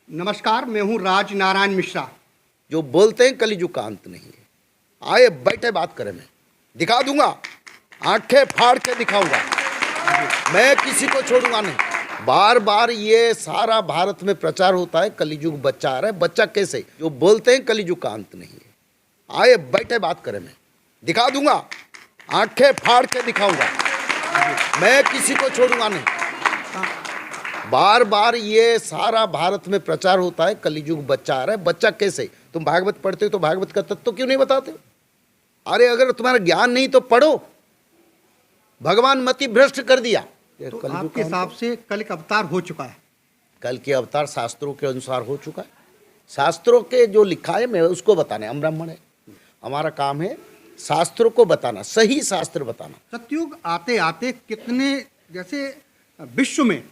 नमस्कार, मैं हूँ राज नारायण मिश्रा। जो बोलते हैं कलयुग का अंत नहीं है। आए बैठे बात करें, मैं दिखा दूंगा, आंखें फाड़ के दिखाऊंगा, मैं किसी को छोड़ूंगा नहीं। बार बार ये सारा भारत में प्रचार होता है कलयुग बच्चा आ रहा है। बच्चा कैसे? जो बोलते हैं कलयुग का अंत नहीं है। आए बैठे बात करें, मैं दिखा दूंगा, आंखें फाड़ के दिखाऊंगा, मैं किसी को छोड़ूंगा नहीं। बार बार ये सारा भारत में प्रचार होता है कलयुग बच्चा आ रहा है। बच्चा कैसे? तुम भागवत पढ़ते हो तो भागवत का तत्व क्यों नहीं बताते? अरे अगर तुम्हारा ज्ञान नहीं तो पढ़ो। भगवान मति भ्रष्ट कर दिया। तो आपके हिसाब से कल का अवतार हो चुका है? कल के अवतार शास्त्रों के अनुसार हो चुका है। शास्त्रों के जो लिखा है मैं उसको बताने, हम ब्राह्मण है, हमारा काम है शास्त्रों को बताना, सही शास्त्र बताना। सतयुग आते आते कितने, जैसे विश्व में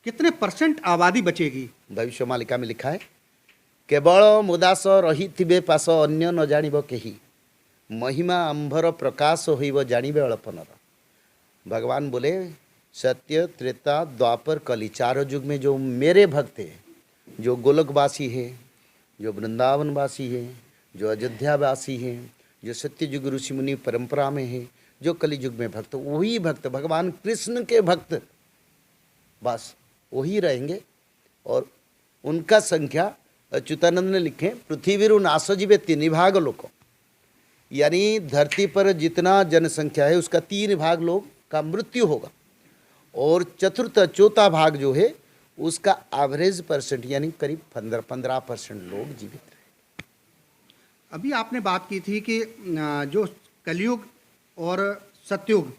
कितने % आबादी बचेगी? भविष्य मालिका में लिखा है, केवल मुदास रही थिबे पास अन्य न जानिब केही, महिमा अंबर प्रकाश होइब जानिबे अल्पनर। भगवान बोले सत्य त्रेता द्वापर कली, चारों युग में जो मेरे भक्त हैं, जो गोलकवासी हैं, जो वृंदावनवासी हैं, जो अयोध्यावासी हैं, जो सत्य युग ऋषि मुनि परंपरा में हैं, जो कली युग में भक्त, वही भक्त भगवान कृष्ण के भक्त बस वही रहेंगे। और उनका संख्या अच्युतानंद ने लिखे, पृथ्वी नाश जीवे 3 भाग लोग, यानी धरती पर जितना जनसंख्या है उसका 3 भाग लोग का मृत्यु होगा, और चौथा भाग जो है उसका एवरेज % यानी करीब 15% लोग जीवित रहे। अभी आपने बात की थी कि जो कलयुग और सतयुग,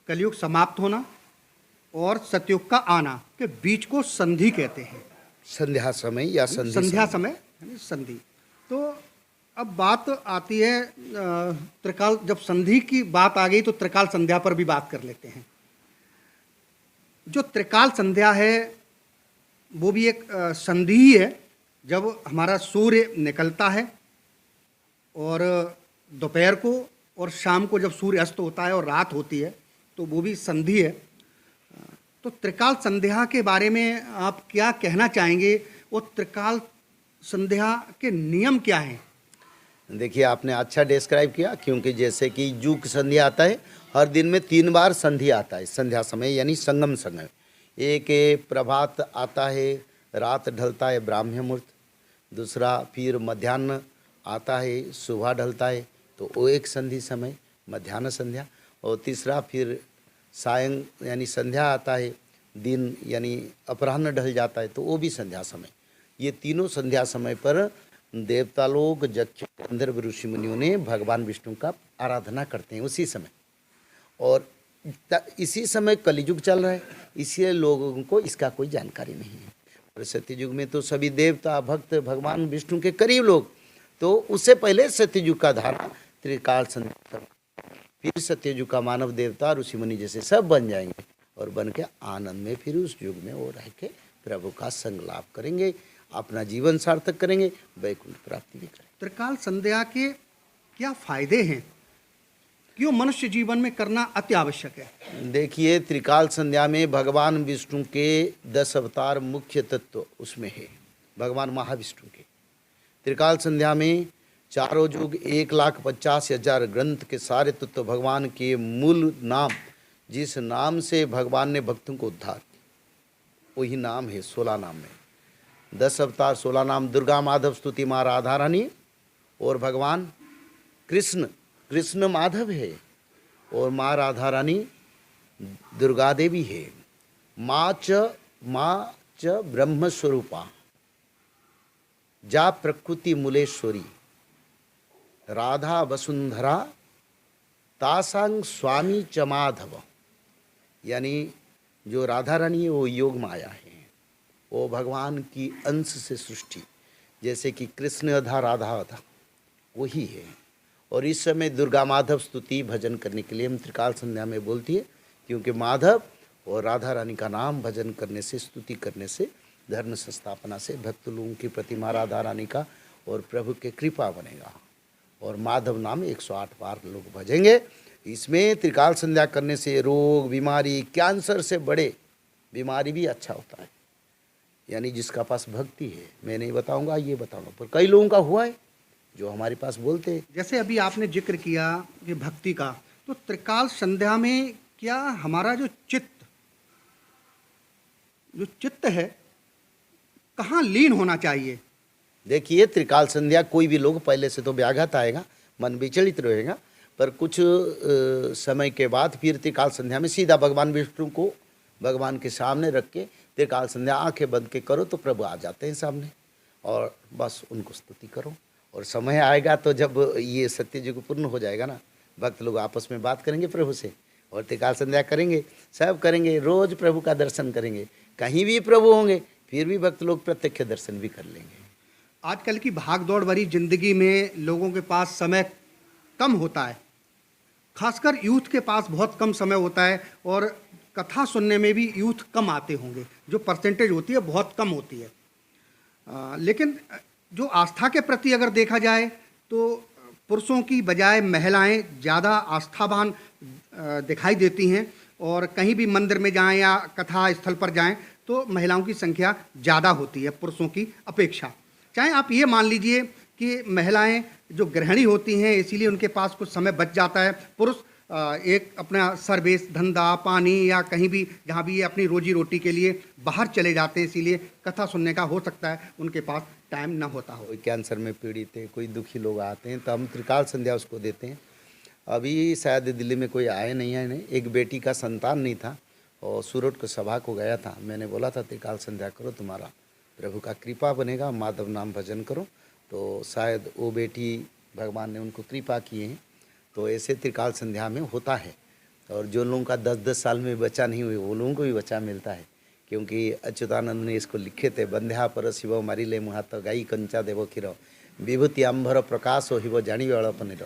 कलयुग समाप्त होना और सतयुग का आना के बीच को संधि कहते हैं। संध्या समय या संध्या समय यानी संधि। तो अब बात आती है त्रिकाल, जब संधि की बात आ गई तो त्रिकाल संध्या पर भी बात कर लेते हैं। जो त्रिकाल संध्या है वो भी एक संधि ही है। जब हमारा सूर्य निकलता है और दोपहर को और शाम को जब सूर्य अस्त होता है और रात होती है, तो वो भी संधि है। तो त्रिकाल संध्या के बारे में आप क्या कहना चाहेंगे और त्रिकाल संध्या के नियम क्या हैं? देखिए, आपने अच्छा डिस्क्राइब किया, क्योंकि जैसे कि युग संध्या आता है, हर दिन में 3 बार संध्या आता है। संध्या समय यानी संगम समय। एक प्रभात आता है, रात ढलता है ब्राह्म मुहूर्त। दूसरा फिर मध्याह्न आता है, सुबह ढलता है, तो वो एक संधि समय मध्याह्न संध्या। और तीसरा फिर सायं यानी संध्या आता है, दिन यानी अपराह्न ढल जाता है, तो वो भी संध्या समय। ये तीनों संध्या समय पर देवता लोग, यक्ष, गंधर्व, ऋषि मुनियों ने भगवान विष्णु का आराधना करते हैं उसी समय। और इसी समय कलियुग चल रहा है, इसलिए लोगों को इसका कोई जानकारी नहीं है। और सत्ययुग में तो सभी देवता भक्त भगवान विष्णु के करीब लोग, तो उससे पहले सत्ययुग का धारा त्रिकाल संध्या, फिर सत्ययुग का मानव देवता ऋषि मुनि जैसे सब बन जाएंगे, और बन के आनंद में फिर उस युग में वो रह के प्रभु का संग लाभ करेंगे, अपना जीवन सार्थक करेंगे, वैकुंठ प्राप्ति भी करेंगे। त्रिकाल संध्या के क्या फायदे हैं? क्यों मनुष्य जीवन में करना अति आवश्यक है? देखिए, त्रिकाल संध्या में भगवान विष्णु के 10 अवतार मुख्य तत्व उसमें है। भगवान महाविष्णु के त्रिकाल संध्या में चारों युग 1,50,000 ग्रंथ के सारे तत्व भगवान के मूल नाम, जिस नाम से भगवान ने भक्तों को उद्धार किया, वही नाम है 16 नाम में। 10 अवतार 16 नाम, दुर्गा माधव स्तुति माँ राधा रानी, और भगवान कृष्ण माधव है, और माँ राधा रानी दुर्गा देवी है। माँ च ब्रह्म स्वरूपा जा प्रकृति मूलेश्वरी, राधा वसुंधरा तासांग स्वामी च माधव। यानी जो राधा रानी है वो योग माया है, वो भगवान की अंश से सृष्टि, जैसे कि कृष्ण अधा राधा अधा वही है। और इस समय दुर्गा माधव स्तुति भजन करने के लिए हम त्रिकाल संध्या में बोलती है, क्योंकि माधव और राधा रानी का नाम भजन करने से, स्तुति करने से, धर्म संस्थापना से भक्त लोगों की प्रतिमा राधा रानी का और प्रभु के कृपा बनेगा, और माधव नाम 108 बार लोग भजेंगे। इसमें त्रिकाल संध्या करने से रोग बीमारी, कैंसर से बड़े बीमारी भी अच्छा होता है। यानी जिसका पास भक्ति है, मैं नहीं बताऊंगा, ये बताऊंगा, पर कई लोगों का हुआ है जो हमारे पास बोलते हैं। जैसे अभी आपने जिक्र किया कि भक्ति का, तो त्रिकाल संध्या में क्या हमारा जो चित्त है कहाँ लीन होना चाहिए? देखिए, त्रिकाल संध्या कोई भी लोग पहले से तो व्याघात आएगा, मन विचलित रहेगा, पर कुछ समय के बाद फिर त्रिकाल संध्या में सीधा भगवान विष्णु को भगवान के सामने रख के त्रिकाल संध्या आंखें बंद के करो तो प्रभु आ जाते हैं सामने, और बस उनको स्तुति करो। और समय आएगा तो जब ये सत्य युग पूर्ण हो जाएगा ना, भक्त लोग आपस में बात करेंगे प्रभु से और त्रिकाल संध्या करेंगे, सब करेंगे, रोज प्रभु का दर्शन करेंगे। कहीं भी प्रभु होंगे फिर भी भक्त लोग प्रत्यक्ष दर्शन भी कर लेंगे। आजकल की भाग दौड़ भरी जिंदगी में लोगों के पास समय कम होता है, खासकर यूथ के पास बहुत कम समय होता है, और कथा सुनने में भी यूथ कम आते होंगे, जो परसेंटेज होती है बहुत कम होती है। लेकिन जो आस्था के प्रति अगर देखा जाए तो पुरुषों की बजाय महिलाएं ज़्यादा आस्थावान दिखाई देती हैं, और कहीं भी मंदिर में जाएं या कथा स्थल पर जाएं तो महिलाओं की संख्या ज़्यादा होती है पुरुषों की अपेक्षा। चाहे आप ये मान लीजिए कि महिलाएं जो गृहिणी होती हैं इसीलिए उनके पास कुछ समय बच जाता है, पुरुष एक अपना सर्विस, धंधा पानी या कहीं भी जहाँ भी ये अपनी रोजी रोटी के लिए बाहर चले जाते हैं, इसीलिए कथा सुनने का हो सकता है उनके पास टाइम ना होता हो। कोई कैंसर में पीड़ित है, कोई दुखी लोग आते हैं तो हम त्रिकाल संध्या उसको देते हैं। अभी शायद दिल्ली में कोई आए नहीं है, नहीं, एक बेटी का संतान नहीं था और सूरत को सभा को गया था, मैंने बोला था त्रिकाल संध्या करो, तुम्हारा प्रभु का कृपा बनेगा, माधव नाम भजन करो, तो शायद वो बेटी भगवान ने उनको कृपा किए हैं। तो ऐसे त्रिकाल संध्या में होता है। और जो लोगों का 10-10 साल में बच्चा नहीं हुए वो लोगों को भी बच्चा मिलता है, क्योंकि अच्युतानंद ने इसको लिखे थे, बंध्या पर शिव मारिले मुहात गाई कंचा देवो खीरो विभूति अंबर प्रकाश हो हिवो जानी वालापन।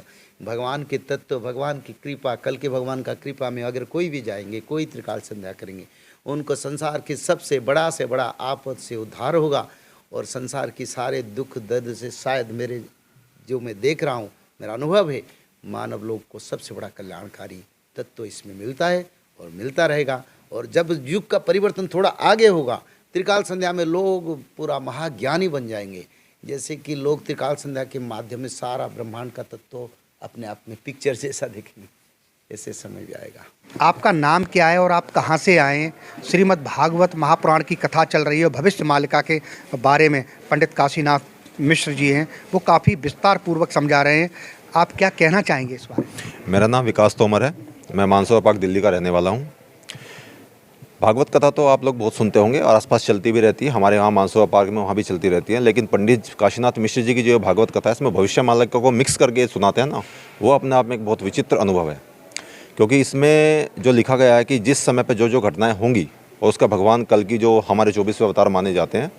भगवान के तत्व, भगवान की कृपा, कल के भगवान का कृपा में अगर कोई भी जाएंगे, कोई त्रिकाल संध्या करेंगे, उनको संसार के सबसे बड़ा से बड़ा आपद से उद्धार होगा, और संसार की सारे दुख दर्द से शायद मेरे जो मैं देख रहा हूँ, मेरा अनुभव है, मानव लोग को सबसे बड़ा कल्याणकारी तत्व इसमें मिलता है और मिलता रहेगा। और जब युग का परिवर्तन थोड़ा आगे होगा, त्रिकाल संध्या में लोग पूरा महाज्ञानी बन जाएंगे, जैसे कि लोग त्रिकाल संध्या के माध्यम में सारा ब्रह्मांड का तत्व अपने आप में पिक्चर जैसा देखेंगे, ऐसे समय भी आएगा। आपका नाम क्या है और आप कहाँ से आए? श्रीमद् भागवत महापुराण की कथा चल रही है, भविष्य मालिका के बारे में पंडित काशीनाथ मिश्र जी हैं, वो काफ़ी विस्तार पूर्वक समझा रहे हैं। आप क्या कहना चाहेंगे इस बारे में? मेरा नाम विकास तोमर है, मैं मानसरोवर पार्क दिल्ली का रहने वाला हूँ। भागवत कथा तो आप लोग बहुत सुनते होंगे और आसपास चलती भी रहती है, हमारे यहाँ मानसरोवर पार्क में वहाँ भी चलती रहती है, लेकिन पंडित काशीनाथ मिश्र जी की जो भागवत कथा है इसमें भविष्य मालिका को मिक्स करके सुनाते हैं ना, वो अपने आप में एक बहुत विचित्र अनुभव है। क्योंकि इसमें जो लिखा गया है कि जिस समय पर जो जो घटनाएँ होंगी और उसका भगवान कल की जो हमारे 24वें अवतार माने जाते हैं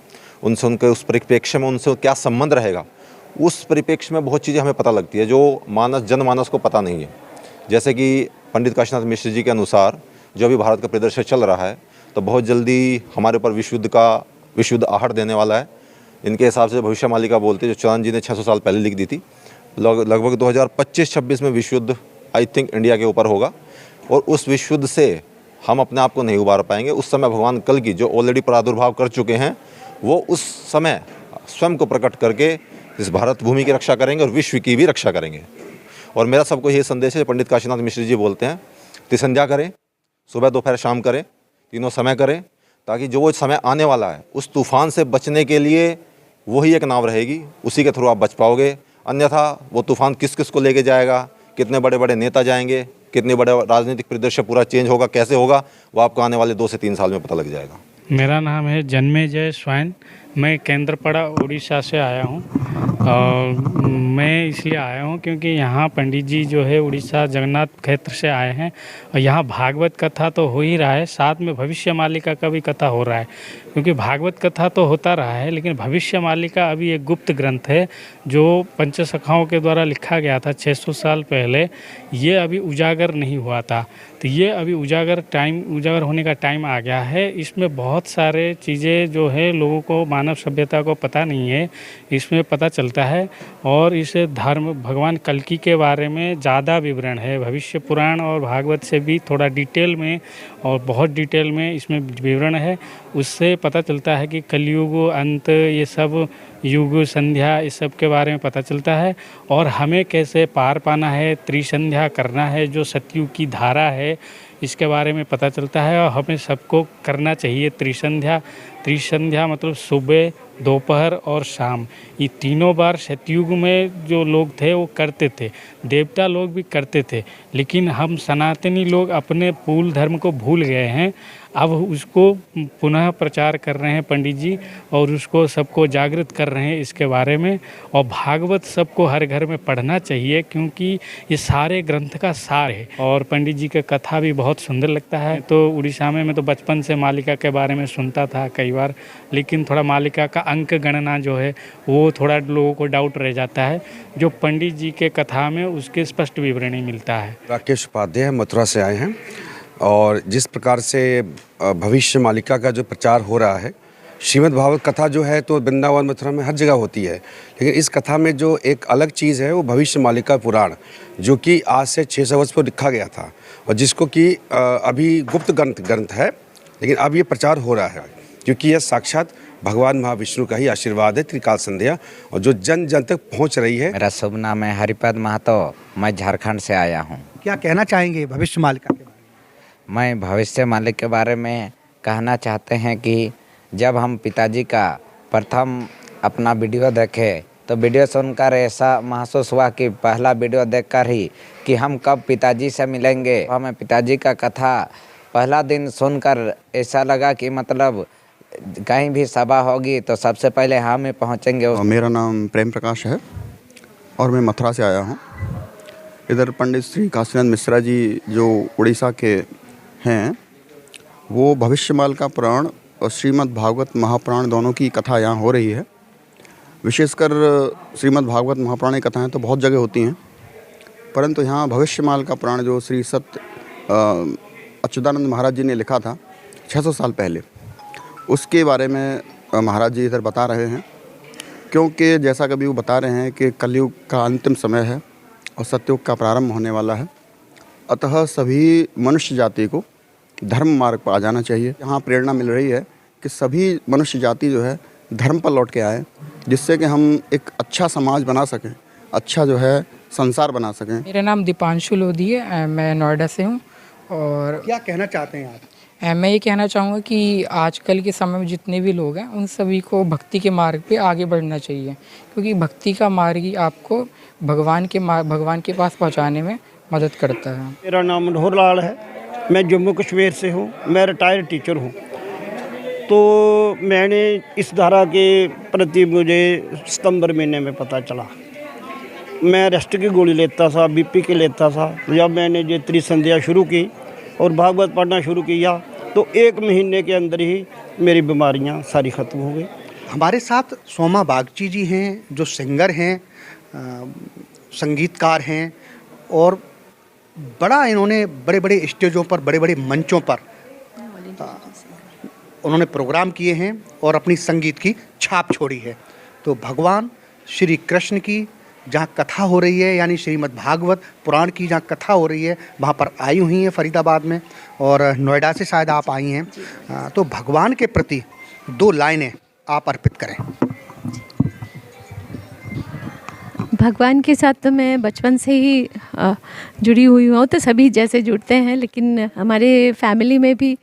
उनसे, उनके उस परिप्रेक्ष्य में उनसे क्या संबंध रहेगा, उस परिप्रेक्ष्य में बहुत चीज़ें हमें पता लगती है जो जनमानस को पता नहीं है। जैसे कि पंडित काशीनाथ मिश्र जी के अनुसार जो अभी भारत का परिदृश्य चल रहा है, तो बहुत जल्दी हमारे ऊपर विश्व आहट देने वाला है। इनके हिसाब से भविष्य मालिका बोलते हैं, जो चौहान जी ने 600 साल पहले लिख दी थी, लगभग 2025-26 में विश्व युद्ध आई थिंक इंडिया के ऊपर होगा, और उस विश्व युद्ध से हम अपने आप को नहीं उबार पाएंगे। उस समय भगवान कल की जो ऑलरेडी प्रादुर्भाव कर चुके हैं, वो उस समय स्वयं को प्रकट करके इस भारत भूमि की रक्षा करेंगे और विश्व की भी रक्षा करेंगे। और मेरा सबको ये संदेश है, पंडित काशीनाथ मिश्र जी बोलते हैं, त्रिसंध्या करें, सुबह दोपहर शाम करें, तीनों समय करें, ताकि जो वो समय आने वाला है उस तूफान से बचने के लिए वही एक नाव रहेगी, उसी के थ्रू आप बच पाओगे। अन्यथा वो तूफान किस किस को लेके जाएगा, कितने बड़े बड़े नेता जाएंगे, कितने बड़े राजनीतिक परिदृश्य पूरा चेंज होगा, कैसे होगा, वो आपको आने वाले 2 से 3 साल में पता लग जाएगा। मेरा नाम है जन्मेजय स्वैन, मैं केंद्रपड़ा उड़ीसा से आया हूँ। और मैं इसलिए आया हूँ क्योंकि यहाँ पंडित जी जो है उड़ीसा जगन्नाथ क्षेत्र से आए हैं, और यहाँ भागवत कथा तो हो ही रहा है, साथ में भविष्य मालिका का भी कथा हो रहा है। क्योंकि भागवत कथा तो होता रहा है, लेकिन भविष्य मालिका अभी एक गुप्त ग्रंथ है जो पंचसखाओं के द्वारा लिखा गया था 600 साल पहले, ये अभी उजागर नहीं हुआ था। तो ये अभी उजागर होने का टाइम आ गया है। इसमें बहुत सारे चीज़ें जो है लोगों को, मानव सभ्यता को पता नहीं है, इसमें पता चलता चलता है। और इस धर्म भगवान कल्कि के बारे में ज़्यादा विवरण है, भविष्य पुराण और भागवत से भी थोड़ा डिटेल में और बहुत डिटेल में इसमें विवरण है। उससे पता चलता है कि कलयुग अंत, ये सब युग संध्या, इस सब के बारे में पता चलता है और हमें कैसे पार पाना है, त्रिसंध्या करना है, जो सतयुग की धारा है इसके बारे में पता चलता है। और हमें सबको करना चाहिए त्रिसंध्या। त्रिसंध्या मतलब सुबह, दोपहर और शाम, ये तीनों बार सतयुग में जो लोग थे वो करते थे, देवता लोग भी करते थे। लेकिन हम सनातनी लोग अपने मूल धर्म को भूल गए हैं। अब उसको पुनः प्रचार कर रहे हैं पंडित जी और उसको सबको जागृत कर रहे हैं इसके बारे में। और भागवत सबको हर घर में पढ़ना चाहिए क्योंकि ये सारे ग्रंथ का सार है। और पंडित जी का कथा भी बहुत सुंदर लगता है। तो उड़ीसा में मैं तो बचपन से मालिका के बारे में सुनता था कई बार, लेकिन थोड़ा मालिका का अंक गणना जो है वो थोड़ा लोगों को डाउट रह जाता है। जो पंडित जी के कथा में उसके स्पष्ट विवरणी मिलता है। राकेश उपाध्याय मथुरा से आए हैं और जिस प्रकार से भविष्य मालिका का जो प्रचार हो रहा है, श्रीमद् भागवत कथा जो है तो वृंदावन मथुरा में हर जगह होती है, लेकिन इस कथा में जो एक अलग चीज़ है वो भविष्य मालिका पुराण, जो कि आज से 600 वर्ष पूर्व लिखा गया था और जिसको कि अभी गुप्त ग्रंथ है, लेकिन अब ये प्रचार हो रहा है क्योंकि यह साक्षात भगवान महाविष्णु का ही आशीर्वाद है, त्रिकाल संध्या, और जो जन जन तक पहुँच रही है। मेरा शुभ नाम है हरिपद महतो, मैं झारखंड से आया हूँ। क्या कहना चाहेंगे भविष्य मालिका के बारे में? मैं भविष्य मालिक के बारे में कहना चाहते हैं कि जब हम पिताजी का प्रथम अपना वीडियो देखे तो वीडियो सुनकर ऐसा महसूस हुआ कि पहला वीडियो देखकर ही कि हम कब पिताजी से मिलेंगे। हमें पिताजी का कथा पहला दिन सुनकर ऐसा लगा कि मतलब कहीं भी सभा होगी तो सबसे पहले हम ही पहुँचेंगे। मेरा नाम प्रेम प्रकाश है और मैं मथुरा से आया हूँ। इधर पंडित श्री काशीनाथ मिश्रा जी जो उड़ीसा के हैं, वो भविष्यमाल का पुराण और श्रीमद् भागवत महापुराण दोनों की कथा यहाँ हो रही है। विशेषकर श्रीमद् भागवत महापुराण की कथाएँ तो बहुत जगह होती हैं, परंतु यहाँ भविष्यमाल का पुराण जो श्री अच्युतानंद महाराज जी ने लिखा था 600 साल पहले, उसके बारे में महाराज जी इधर बता रहे हैं। क्योंकि जैसा कभी वो बता रहे हैं कि कलयुग का अंतिम समय है और सतयुग का प्रारंभ होने वाला है, अतः सभी मनुष्य जाति को धर्म मार्ग पर आ जाना चाहिए। यहाँ प्रेरणा मिल रही है कि सभी मनुष्य जाति जो है धर्म पर लौट के आए, जिससे कि हम एक अच्छा समाज बना सकें, अच्छा जो है संसार बना सकें। मेरा नाम दीपांशु लोधी है, मैं नोएडा से हूँ। और क्या कहना चाहते हैं आप? मैं ये कहना चाहूँगा कि आजकल के समय में जितने भी लोग हैं उन सभी को भक्ति के मार्ग पे आगे बढ़ना चाहिए, क्योंकि भक्ति का मार्ग ही आपको भगवान के पास पहुँचाने में मदद करता है। मेरा नाम मनोहर लाल है, मैं जम्मू कश्मीर से हूँ, मैं रिटायर्ड टीचर हूँ। तो मैंने इस धारा के प्रति मुझे सितंबर महीने में पता चला। मैं रेस्ट की गोली लेता था, बीपी की लेता था। जब मैंने ये त्रिसंध्या शुरू की और भागवत पढ़ना शुरू किया तो 1 महीने के अंदर ही मेरी बीमारियां सारी ख़त्म हो गई। हमारे साथ सोमा बागची जी हैं, जो सिंगर हैं, संगीतकार हैं और बड़ा इन्होंने बड़े बड़े स्टेजों पर, बड़े बड़े मंचों पर उन्होंने प्रोग्राम किए हैं और अपनी संगीत की छाप छोड़ी है। तो भगवान श्री कृष्ण की जहाँ कथा हो रही है, यानी श्रीमद् भागवत पुराण की जहाँ कथा हो रही है, वहाँ पर आई हुई हैं फरीदाबाद में, और नोएडा से शायद आप आई हैं। तो भगवान के प्रति 2 लाइनें आप अर्पित करें। भगवान के साथ तो मैं बचपन से ही जुड़ी हुई हूँ, तो सभी जैसे जुड़ते हैं, लेकिन हमारे फैमिली में भी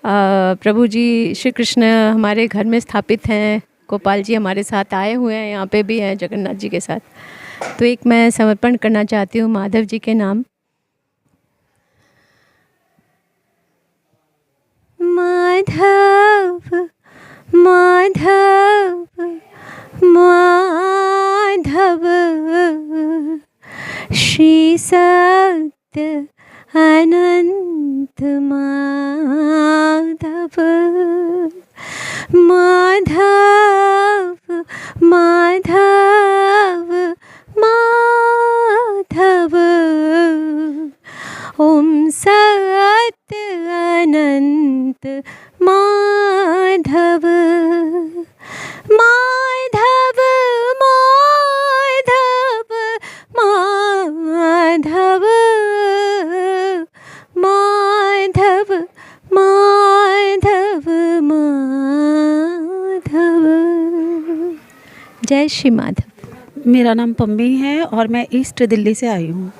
प्रभु जी श्री कृष्ण हमारे घर में स्थापित हैं। गोपाल जी हमारे साथ आए हुए हैं, यहाँ पे भी हैं जगन्नाथ जी के साथ। तो एक मैं समर्पण करना चाहती हूँ माधव जी के नाम। माधव माधव माधव श्री सत्य अनंत माधव माधव माधव माधव ओम सत्य अनंत माधव माधव माधव जय श्री माधव। मेरा नाम पम्मी है और मैं ईस्ट दिल्ली से आई हूँ।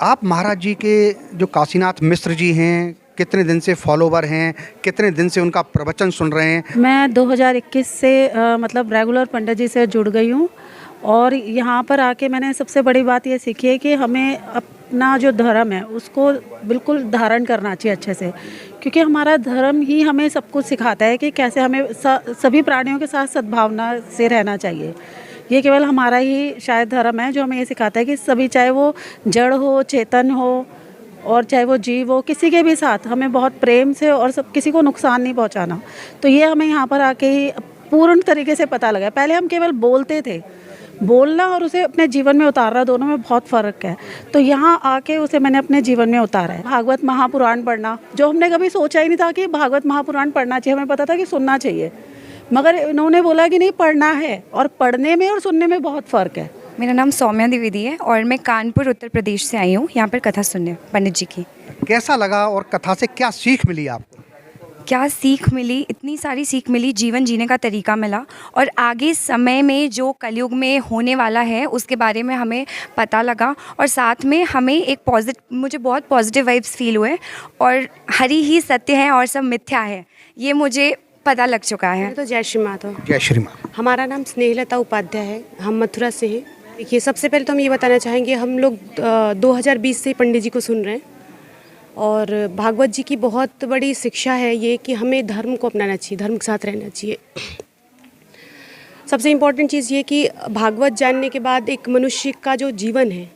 आप महाराज जी के जो काशीनाथ मिश्र जी हैं, कितने दिन से फॉलोवर हैं, कितने दिन से उनका प्रवचन सुन रहे हैं? मैं 2021 से मतलब रेगुलर पंडित जी से जुड़ गई हूँ और यहाँ पर आके मैंने सबसे बड़ी बात ये सीखी है कि हमें अपना जो धर्म है उसको बिल्कुल धारण करना चाहिए अच्छे से, क्योंकि हमारा धर्म ही हमें सब कुछ सिखाता है कि कैसे हमें सभी प्राणियों के साथ सद्भावना से रहना चाहिए। ये केवल हमारा ही शायद धर्म है जो हमें ये सिखाता है कि सभी, चाहे वो जड़ हो, चेतन हो और चाहे वो जीव हो, किसी के भी साथ हमें बहुत प्रेम से और सब किसी को नुकसान नहीं पहुंचाना। तो ये हमें यहाँ पर आके ही पूर्ण तरीके से पता लगा। पहले हम केवल बोलते थे, बोलना और उसे अपने जीवन में उतारना दोनों में बहुत फ़र्क है। तो यहाँ आके उसे मैंने अपने जीवन में उतारा है। भागवत महापुराण पढ़ना, जो हमने कभी सोचा ही नहीं था कि भागवत महापुराण पढ़ना चाहिए, हमें पता था कि सुनना चाहिए, मगर इन्होंने बोला कि नहीं पढ़ना है, और पढ़ने में और सुनने में बहुत फ़र्क है। मेरा नाम सौम्या द्विवेदी है और मैं कानपुर उत्तर प्रदेश से आई हूँ यहाँ पर कथा सुनने पंडित जी की। कैसा लगा और कथा से क्या सीख मिली आपको? क्या सीख मिली, इतनी सारी सीख मिली, जीवन जीने का तरीका मिला और आगे समय में जो कलयुग में होने वाला है उसके बारे में हमें पता लगा और साथ में हमें एक मुझे बहुत पॉजिटिव वाइब्स फील हुए और हरि ही सत्य है और सब मिथ्या है, ये मुझे पता लग चुका है। तो जय श्री माधव। जय श्री माधव। हमारा नाम स्नेहलता उपाध्याय है, हम मथुरा से हैं। देखिए, सबसे पहले तो हम ये बताना चाहेंगे, हम लोग 2020 से पंडित जी को सुन रहे हैं और भागवत जी की बहुत बड़ी शिक्षा है ये कि हमें धर्म को अपनाना चाहिए, धर्म के साथ रहना चाहिए। सबसे इम्पोर्टेंट चीज़ ये कि भागवत जानने के बाद एक मनुष्य का जो जीवन है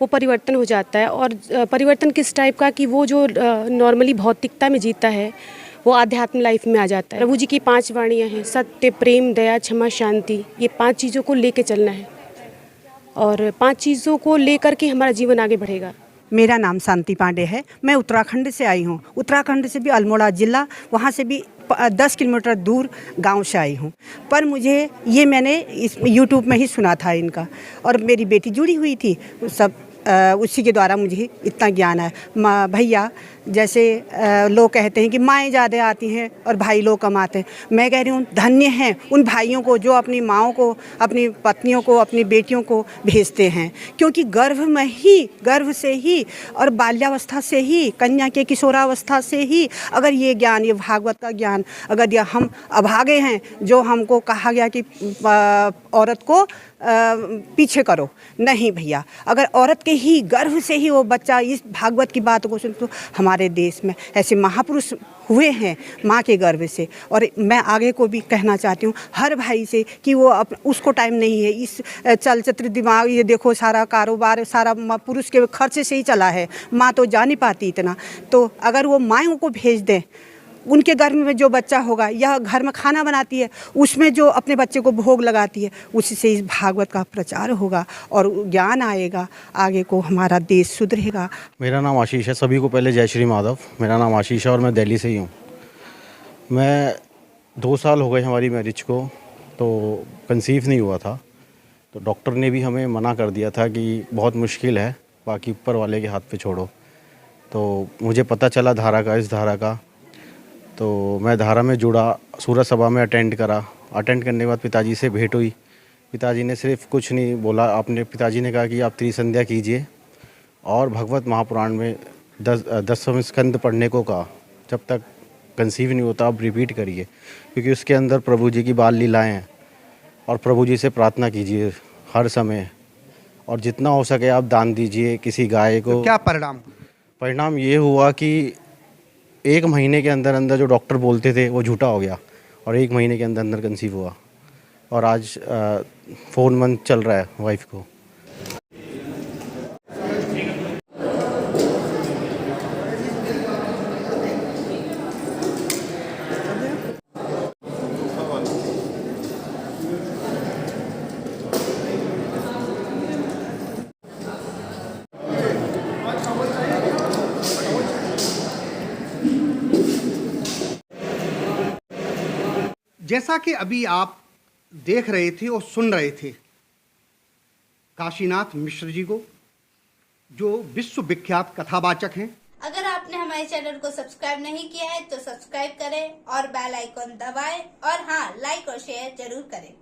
वो परिवर्तन हो जाता है, और परिवर्तन किस टाइप का कि वो जो नॉर्मली भौतिकता में जीता है वो आध्यात्म लाइफ में आ जाता है। प्रभु जी की 5 वाणियाँ हैं, सत्य, प्रेम, दया, क्षमा, शांति। ये 5 चीज़ों को लेके चलना है और 5 चीज़ों को लेकर के हमारा जीवन आगे बढ़ेगा। मेरा नाम शांति पांडे है, मैं उत्तराखंड से आई हूँ। उत्तराखंड से भी अल्मोड़ा जिला, वहाँ से भी 10 किलोमीटर दूर गांव से आई हूँ। पर मुझे ये मैंने इस यूट्यूब में ही सुना था इनका, और मेरी बेटी जुड़ी हुई थी, सब उसी के द्वारा मुझे इतना ज्ञान है। भैया जैसे लोग कहते हैं कि माएँ ज़्यादा आती हैं और भाई लोग कम आते हैं, मैं कह रही हूँ धन्य हैं उन भाइयों को जो अपनी माँओं को, अपनी पत्नियों को, अपनी बेटियों को भेजते हैं, क्योंकि गर्भ से ही और बाल्यावस्था से ही, कन्या के किशोरावस्था से ही अगर ये ज्ञान, ये भागवत का ज्ञान अगर ये हम अभागे हैं, जो हमको कहा गया कि औरत को पीछे करो, नहीं भैया, अगर औरत के ही गर्भ से ही वो बच्चा इस भागवत की बात को सुन, तो हमारे देश में ऐसे महापुरुष हुए हैं माँ के गर्भ से। और मैं आगे को भी कहना चाहती हूँ हर भाई से कि वो उसको टाइम नहीं है, इस चलचित्र दिमाग, ये देखो सारा कारोबार सारा पुरुष के खर्चे से ही चला है, माँ तो जा नहीं पाती इतना। तो अगर वो माँओं को भेज दें, उनके घर में जो बच्चा होगा या घर में खाना बनाती है उसमें जो अपने बच्चे को भोग लगाती है, उसी से इस भागवत का प्रचार होगा और ज्ञान आएगा, आगे को हमारा देश सुधरेगा। मेरा नाम आशीष है। सभी को पहले जय श्री माधव। मेरा नाम आशीष है और मैं दिल्ली से ही हूँ। मैं 2 साल हो गए हमारी मैरिज को, तो कंसीव नहीं हुआ था, तो डॉक्टर ने भी हमें मना कर दिया था कि बहुत मुश्किल है, बाकी ऊपर वाले के हाथ पे छोड़ो। तो मुझे पता चला धारा का, इस धारा का, तो मैं धारा में जुड़ा, सूरज सभा में अटेंड करा। अटेंड करने के बाद पिताजी से भेंट हुई। पिताजी ने सिर्फ कुछ नहीं बोला, पिताजी ने कहा कि आप त्रिसंध्या कीजिए और भगवत महापुराण में 10वें स्कंद पढ़ने को कहा। जब तक कंसीव नहीं होता आप रिपीट करिए, क्योंकि उसके अंदर प्रभु जी की बाल लीलाएँ हैं, और प्रभु जी से प्रार्थना कीजिए हर समय, और जितना हो सके आप दान दीजिए किसी गाय को। तो क्या परिणाम ये हुआ कि 1 महीने के अंदर अंदर जो डॉक्टर बोलते थे वो झूठा हो गया, और 1 महीने के अंदर अंदर कंसीव हुआ, और आज 4 मंथ चल रहा है वाइफ को। जैसा कि अभी आप देख रहे थे और सुन रहे थे काशीनाथ मिश्र जी को, जो विश्व विख्यात कथावाचक हैं। अगर आपने हमारे चैनल को सब्सक्राइब नहीं किया है तो सब्सक्राइब करें और बेल आइकॉन दबाएं, और हाँ, लाइक और शेयर जरूर करें।